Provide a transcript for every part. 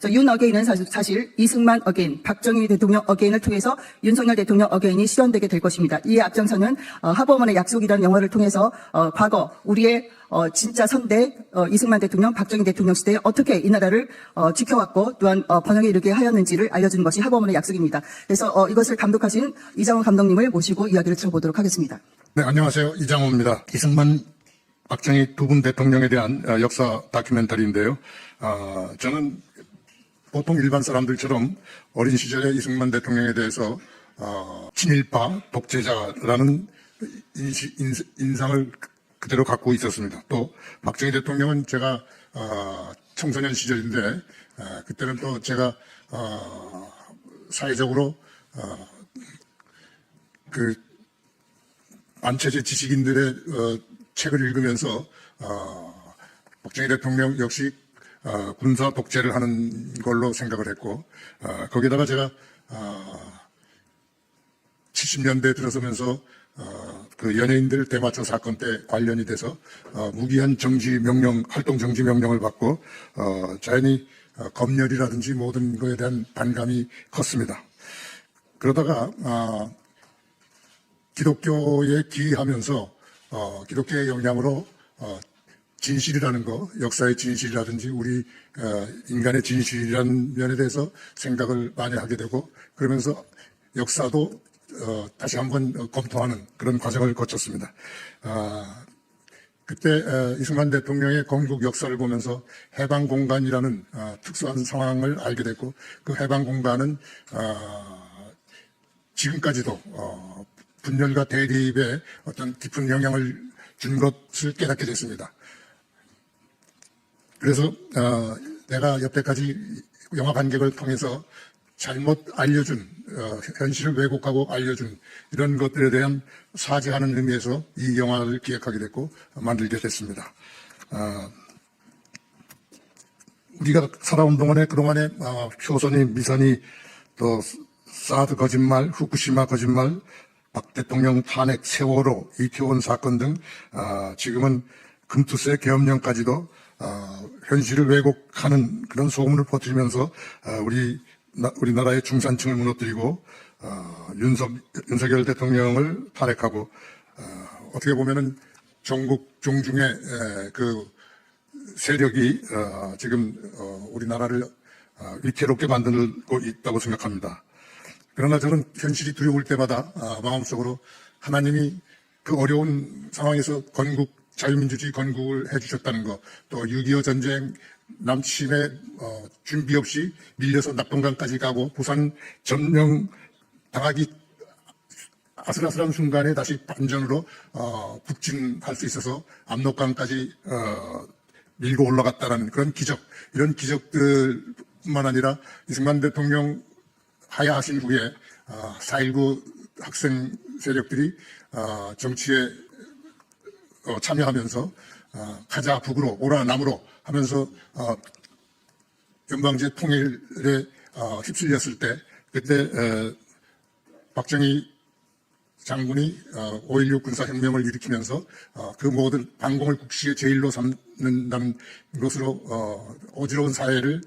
윤 어게인은 사실 이승만 어게인, 박정희 대통령 어게인을 통해서 윤석열 대통령 어게인이 실현되게 될 것입니다. 이에 앞장서는 하버먼의 약속이라는 영화를 통해서 과거 우리의 진짜 선대 이승만 대통령, 박정희 대통령 시대에 어떻게 이 나라를 지켜왔고 또한 번영에 이르게 하였는지를 알려주는 것이 하버먼의 약속입니다. 그래서 이것을 감독하신 이장호 감독님을 모시고 이야기를 들어보도록 하겠습니다. 네, 안녕하세요. 이장호입니다. 이승만, 박정희 두 분 대통령에 대한 역사 다큐멘터리인데요. 저는 보통 일반 사람들처럼 어린 시절에 이승만 대통령에 대해서 친일파, 독재자라는 인상을 그대로 갖고 있었습니다. 또 박정희 대통령은 제가 청소년 시절인데 그때는 또 제가 사회적으로 그 안체제 지식인들의 책을 읽으면서 박정희 대통령 역시 군사 독재를 하는 걸로 생각을 했고, 거기다가 제가 70년대 들어서면서 그 연예인들 대마초 사건 때 관련이 돼서 무기한 정지 명령, 활동 정지 명령을 받고 자연히 검열이라든지 모든 것에 대한 반감이 컸습니다. 그러다가 기독교에 기이하면서 기독교의 영향으로 진실이라는 거, 역사의 진실이라든지 우리 인간의 진실이라는 면에 대해서 생각을 많이 하게 되고, 그러면서 역사도 다시 한번 검토하는 그런 과정을 거쳤습니다. 그때 이승만 대통령의 건국 역사를 보면서 해방공간이라는 특수한 상황을 알게 됐고, 그 해방공간은 지금까지도 분열과 대립에 어떤 깊은 영향을 준 것을 깨닫게 됐습니다. 그래서 내가 여태까지 영화 관객을 통해서 잘못 알려준, 현실을 왜곡하고 알려준 이런 것들에 대한 사죄하는 의미에서 이 영화를 기획하게 됐고 만들게 됐습니다. 우리가 살아온 동안에 그동안에 효선이, 미선이, 또 사드 거짓말, 후쿠시마 거짓말, 박 대통령 탄핵, 세월호, 이태원 사건 등 지금은 금투세 계엄령까지도 현실을 왜곡하는 그런 소문을 퍼뜨리면서 우리나라의 중산층을 무너뜨리고 윤석열 대통령을 탄핵하고 어떻게 보면은 전국 종중의 그 세력이 지금 우리나라를 위태롭게 만들고 있다고 생각합니다. 그러나 저는 현실이 두려울 때마다 마음속으로 하나님이 그 어려운 상황에서 자유민주주의 건국을 해주셨다는 것, 또 6.25 전쟁 남침에 준비 없이 밀려서 낙동강까지 가고 부산 점령 당하기 아슬아슬한 순간에 다시 반전으로 북진할 수 있어서 압록강까지 밀고 올라갔다라는 그런 기적, 이런 기적들뿐만 아니라 이승만 대통령 하야하신 후에 4.19 학생 세력들이 정치에 참여하면서 가자 북으로 오라 남으로 하면서 연방제 통일에 휩쓸렸을 때, 그때 박정희 장군이 5.16 군사혁명을 일으키면서 그 모든 반공을 국시의 제일로 삼는다는 것으로 어지러운 사회를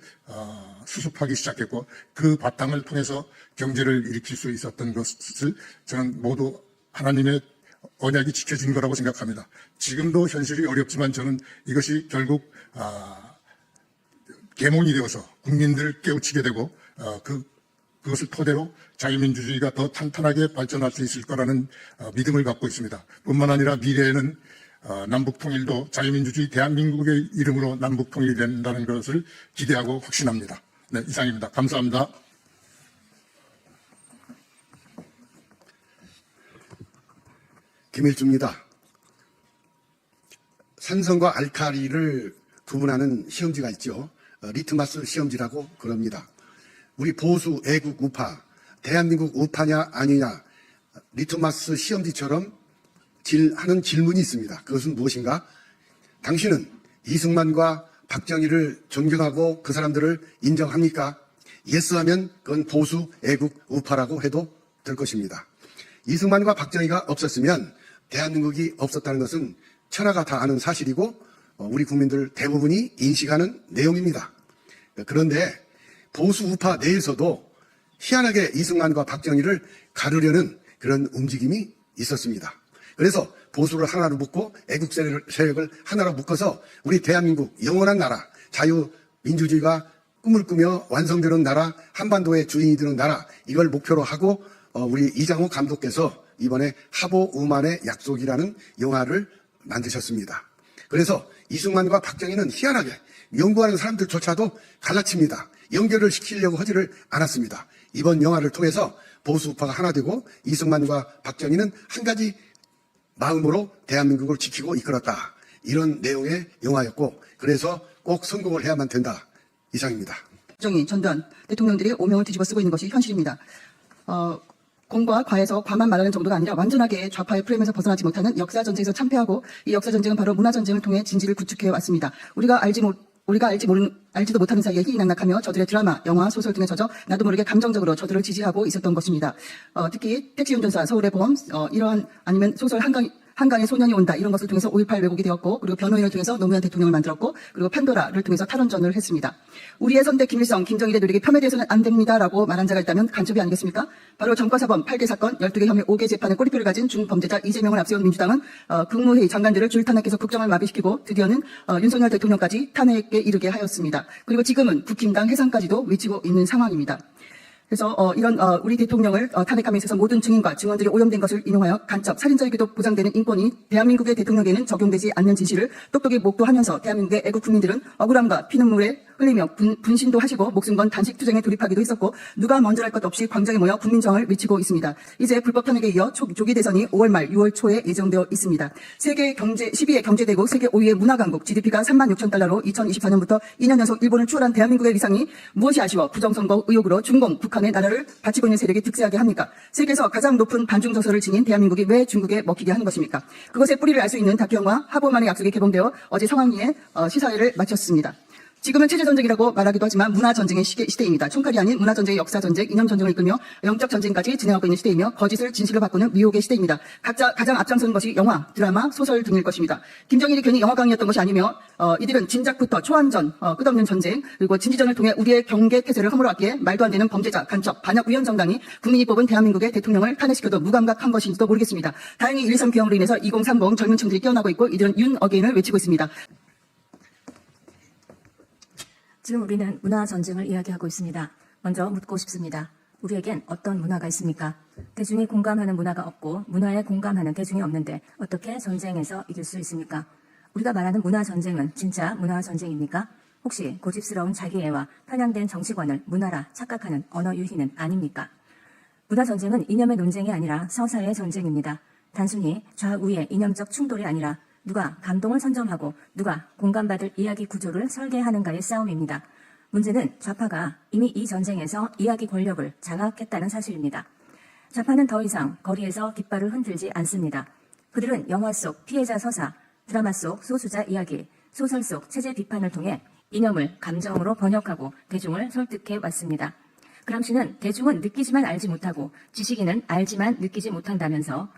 수습하기 시작했고, 그 바탕을 통해서 경제를 일으킬 수 있었던 것을 저는 모두 하나님의 언약이 지켜진 거라고 생각합니다. 지금도 현실이 어렵지만 저는 이것이 결국 계몽이 되어서 국민들을 깨우치게 되고 그것을 토대로 자유민주주의가 더 탄탄하게 발전할 수 있을 거라는 믿음을 갖고 있습니다. 뿐만 아니라 미래에는 남북통일도 자유민주주의 대한민국의 이름으로 남북통일이 된다는 것을 기대하고 확신합니다. 네, 이상입니다. 감사합니다. 김일주입니다. 산성과 알카리를 구분하는 시험지가 있죠. 리트마스 시험지라고 그럽니다. 우리 보수 애국 우파, 대한민국 우파냐 아니냐, 리트마스 시험지처럼 하는 질문이 있습니다. 그것은 무엇인가? 당신은 이승만과 박정희를 존경하고 그 사람들을 인정합니까? 예스 하면 그건 보수 애국 우파라고 해도 될 것입니다. 이승만과 박정희가 없었으면 대한민국이 없었다는 것은 천하가 다 아는 사실이고 우리 국민들 대부분이 인식하는 내용입니다. 그런데 보수 우파 내에서도 희한하게 이승만과 박정희를 가르려는 그런 움직임이 있었습니다. 그래서 보수를 하나로 묶고 애국 세력을 하나로 묶어서 우리 대한민국 영원한 나라, 자유민주주의가 꿈을 꾸며 완성되는 나라, 한반도의 주인이 되는 나라, 이걸 목표로 하고 우리 이장호 감독께서 이번에 하보 우만의 약속이라는 영화를 만드셨습니다. 그래서 이승만과 박정희는 희한하게 연구하는 사람들조차도 갈라칩니다. 연결을 시키려고 하지를 않았습니다. 이번 영화를 통해서 보수 우파가 하나 되고 이승만과 박정희는 한 가지 마음으로 대한민국을 지키고 이끌었다. 이런 내용의 영화였고, 그래서 꼭 성공을 해야만 된다. 이상입니다. 박정희, 전두환 대통령들이 오명을 뒤집어 쓰고 있는 것이 현실입니다. 공과 과에서 과만 말하는 정도가 아니라 완전하게 좌파의 프레임에서 벗어나지 못하는 역사전쟁에서 참패하고, 이 역사전쟁은 바로 문화전쟁을 통해 진실을 구축해 왔습니다. 우리가 알지도 못하는 사이에 희희낙낙하며 저들의 드라마, 영화, 소설 등에 젖어 나도 모르게 감정적으로 저들을 지지하고 있었던 것입니다. 특히 택시운전사, 서울의 보험, 이러한 아니면 소설 한강의 소년이 온다, 이런 것을 통해서 5.18 왜곡이 되었고, 그리고 변호인을 통해서 노무현 대통령을 만들었고, 그리고 판도라를 통해서 탈원전을 했습니다. 우리의 선대 김일성, 김정일의 노력이 폄훼되어서는 안 됩니다라고 말한 자가 있다면 간첩이 아니겠습니까? 바로 전과사범 8개 사건, 12개 혐의 5개 재판의 꼬리표를 가진 중범죄자 이재명을 앞세운 민주당은 국무회의 장관들을 줄 탄핵해서 국정을 마비시키고 드디어는 윤석열 대통령까지 탄핵에 이르게 하였습니다. 그리고 지금은 국힘당 해산까지도 외치고 있는 상황입니다. 그래서 이런 우리 대통령을 탄핵함에 있어서 모든 증인과 증언들이 오염된 것을 인용하여 간첩, 살인자에게도 보장되는 인권이 대한민국의 대통령에게는 적용되지 않는 진실을 똑똑히 목도하면서 대한민국의 애국 국민들은 억울함과 피눈물에 흘리며 분신도 하시고 목숨 건 단식 투쟁에 돌입하기도 했었고, 누가 먼저랄 것 없이 광장에 모여 국민정을 외치고 있습니다. 이제 불법 탄핵에 이어 조기 대선이 5월 말 6월 초에 예정되어 있습니다. 세계 경제 12위 경제대국, 세계 5위의 문화강국, GDP가 36,000달러로 2024년부터 2년 연속 일본을 추월한 대한민국의 위상이 무엇이 아쉬워 부정선거 의혹으로 중공, 북한의 나라를 바치고 있는 세력이 득세하게 합니까? 세계에서 가장 높은 반중저서를 지닌 대한민국이 왜 중국에 먹히게 하는 것입니까? 그것의 뿌리를 알 수 있는 다큐 영화 하보만의 약속이 개봉되어 어제 성황리에 시사회를 마쳤습니다. 지금은 체제전쟁이라고 말하기도 하지만 문화전쟁의 시대입니다. 총칼이 아닌 문화전쟁의 역사전쟁, 이념전쟁을 이끌며 영적전쟁까지 진행하고 있는 시대이며 거짓을 진실로 바꾸는 미혹의 시대입니다. 가장 앞장서는 것이 영화, 드라마, 소설 등일 것입니다. 김정일이 괜히 영화광이었던 것이 아니며 이들은 진작부터 초안전, 끝없는 전쟁, 그리고 진지전을 통해 우리의 경계태세를 허물어왔기에 말도 안 되는 범죄자, 간첩, 반역 위헌정당이 국민이 뽑은 대한민국의 대통령을 탄핵시켜도 무감각한 것인지도 모르겠습니다. 다행히 1.23 기형으로 인해서 2030 젊은 층들이 깨어나고 있고, 이들은 윤 어게인을 외치고 있습니다. 지금 우리는 문화 전쟁을 이야기하고 있습니다. 먼저 묻고 싶습니다. 우리에겐 어떤 문화가 있습니까? 대중이 공감하는 문화가 없고 문화에 공감하는 대중이 없는데 어떻게 전쟁에서 이길 수 있습니까? 우리가 말하는 문화 전쟁은 진짜 문화 전쟁입니까? 혹시 고집스러운 자기애와 편향된 정치관을 문화라 착각하는 언어 유희는 아닙니까? 문화 전쟁은 이념의 논쟁이 아니라 서사의 전쟁입니다. 단순히 좌우의 이념적 충돌이 아니라 누가 감동을 선점하고 누가 공감받을 이야기 구조를 설계하는가의 싸움입니다. 문제는 좌파가 이미 이 전쟁에서 이야기 권력을 장악했다는 사실입니다. 좌파는 더 이상 거리에서 깃발을 흔들지 않습니다. 그들은 영화 속 피해자 서사, 드라마 속 소수자 이야기, 소설 속 체제 비판을 통해 이념을 감정으로 번역하고 대중을 설득해 왔습니다. 그람시는 대중은 느끼지만 알지 못하고 지식인은 알지만 느끼지 못한다면서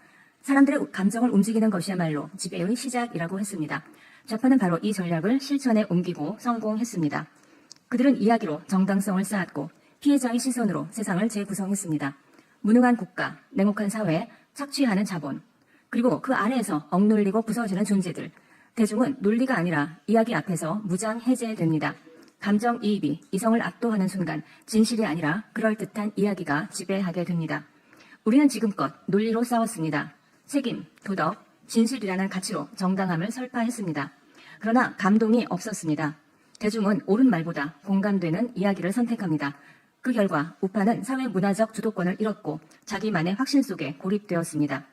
사람들의 감정을 움직이는 것이야말로 지배의 시작이라고 했습니다. 좌파는 바로 이 전략을 실천에 옮기고 성공했습니다. 그들은 이야기로 정당성을 쌓았고 피해자의 시선으로 세상을 재구성했습니다. 무능한 국가, 냉혹한 사회, 착취하는 자본, 그리고 그 아래에서 억눌리고 부서지는 존재들. 대중은 논리가 아니라 이야기 앞에서 무장 해제됩니다. 감정이입이 이성을 압도하는 순간 진실이 아니라 그럴듯한 이야기가 지배하게 됩니다. 우리는 지금껏 논리로 싸웠습니다. 책임, 도덕, 진실이라는 가치로 정당함을 설파했습니다. 그러나 감동이 없었습니다. 대중은 옳은 말보다 공감되는 이야기를 선택합니다. 그 결과 우파는 사회 문화적 주도권을 잃었고 자기만의 확신 속에 고립되었습니다.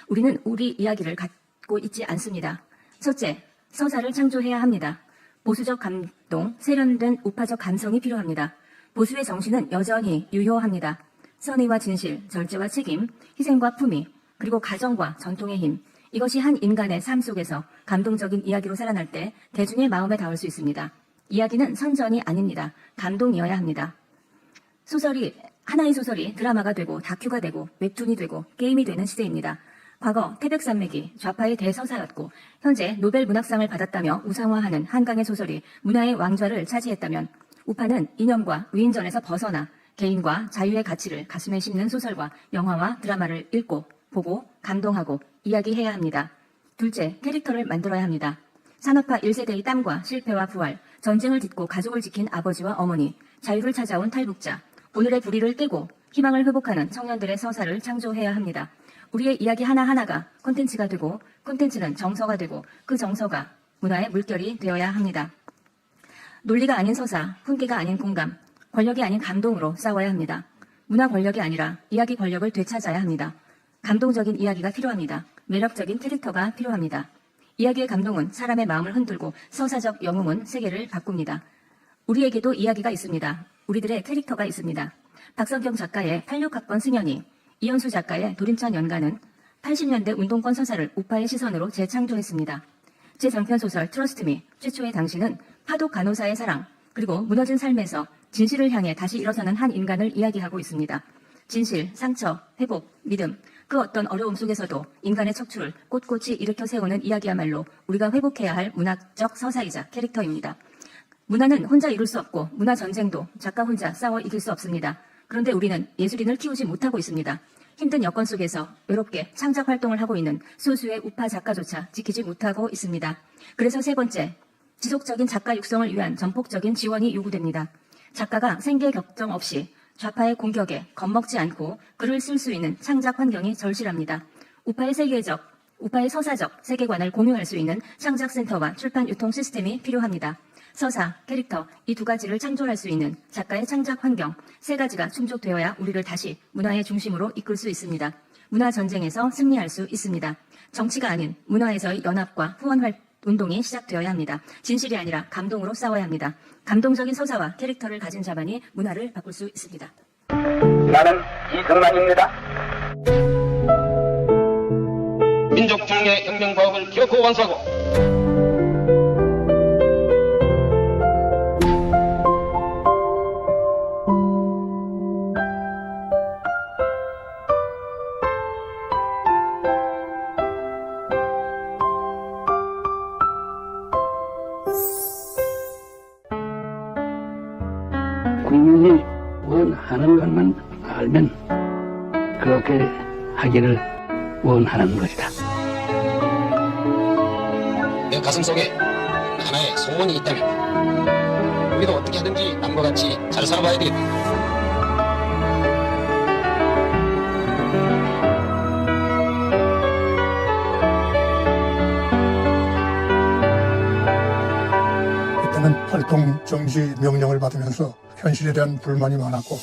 우리는 우리 이야기를 갖고 있지 않습니다. 첫째, 서사를 창조해야 합니다. 보수적 감동, 세련된 우파적 감성이 필요합니다. 보수의 정신은 여전히 유효합니다. 선의와 진실, 절제와 책임, 희생과 품위, 그리고 가정과 전통의 힘, 이것이 한 인간의 삶 속에서 감동적인 이야기로 살아날 때 대중의 마음에 닿을 수 있습니다. 이야기는 선전이 아닙니다. 감동이어야 합니다. 하나의 소설이 드라마가 되고 다큐가 되고 웹툰이 되고 게임이 되는 시대입니다. 과거 태백산맥이 좌파의 대서사였고 현재 노벨 문학상을 받았다며 우상화하는 한강의 소설이 문화의 왕좌를 차지했다면 우파는 이념과 위인전에서 벗어나 개인과 자유의 가치를 가슴에 심는 소설과 영화와 드라마를 읽고 보고 감동하고 이야기해야 합니다. 둘째, 캐릭터를 만들어야 합니다. 산업화 1세대의 땀과 실패와 부활, 전쟁을 딛고 가족을 지킨 아버지와 어머니, 자유를 찾아온 탈북자, 오늘의 불의를 깨고 희망을 회복하는 청년들의 서사를 창조해야 합니다. 우리의 이야기 하나하나가 콘텐츠가 되고 콘텐츠는 정서가 되고 그 정서가 문화의 물결이 되어야 합니다. 논리가 아닌 서사, 훈계가 아닌 공감, 권력이 아닌 감동으로 싸워야 합니다. 문화 권력이 아니라 이야기 권력을 되찾아야 합니다. 감동적인 이야기가 필요합니다. 매력적인 캐릭터가 필요합니다. 이야기의 감동은 사람의 마음을 흔들고 서사적 영웅은 세계를 바꿉니다. 우리에게도 이야기가 있습니다. 우리들의 캐릭터가 있습니다. 박성경 작가의 86학번 승연이, 이현수 작가의 도림천 연가는 80년대 운동권 서사를 우파의 시선으로 재창조했습니다. 제 장편 소설 트러스트 미, 최초의 당신은 파독 간호사의 사랑, 그리고 무너진 삶에서 진실을 향해 다시 일어서는 한 인간을 이야기하고 있습니다. 진실, 상처, 회복, 믿음, 그 어떤 어려움 속에서도 인간의 척추를 꼿꼿이 일으켜 세우는 이야기야말로 우리가 회복해야 할 문학적 서사이자 캐릭터입니다. 문화는 혼자 이룰 수 없고 문화 전쟁도 작가 혼자 싸워 이길 수 없습니다. 그런데 우리는 예술인을 키우지 못하고 있습니다. 힘든 여건 속에서 외롭게 창작 활동을 하고 있는 소수의 우파 작가조차 지키지 못하고 있습니다. 그래서 세 번째, 지속적인 작가 육성을 위한 전폭적인 지원이 요구됩니다. 작가가 생계 격정 없이 좌파의 공격에 겁먹지 않고 글을 쓸 수 있는 창작 환경이 절실합니다. 우파의 세계적, 우파의 서사적 세계관을 공유할 수 있는 창작센터와 출판 유통 시스템이 필요합니다. 서사, 캐릭터 이 두 가지를 창조할 수 있는 작가의 창작 환경 세 가지가 충족되어야 우리를 다시 문화의 중심으로 이끌 수 있습니다. 문화 전쟁에서 승리할 수 있습니다. 정치가 아닌 문화에서의 연합과 후원 운동이 시작되어야 합니다. 진실이 아니라 감동으로 싸워야 합니다. 감동적인 서사와 캐릭터를 가진 자만이 문화를 바꿀 수 있습니다. 나는 이승만입니다. 민족중의 혁명과업을 기어코 완수하고 국민이 원하는 것만 알면 그렇게 하기를 원하는 것이다. 내 가슴속에 하나의 소원이 있다면 우리도 어떻게 하든지 남과 같이 잘 살아봐야 되겠다. 그때는 활동 정지 명령을 받으면서 현실에 대한 불만이 많았고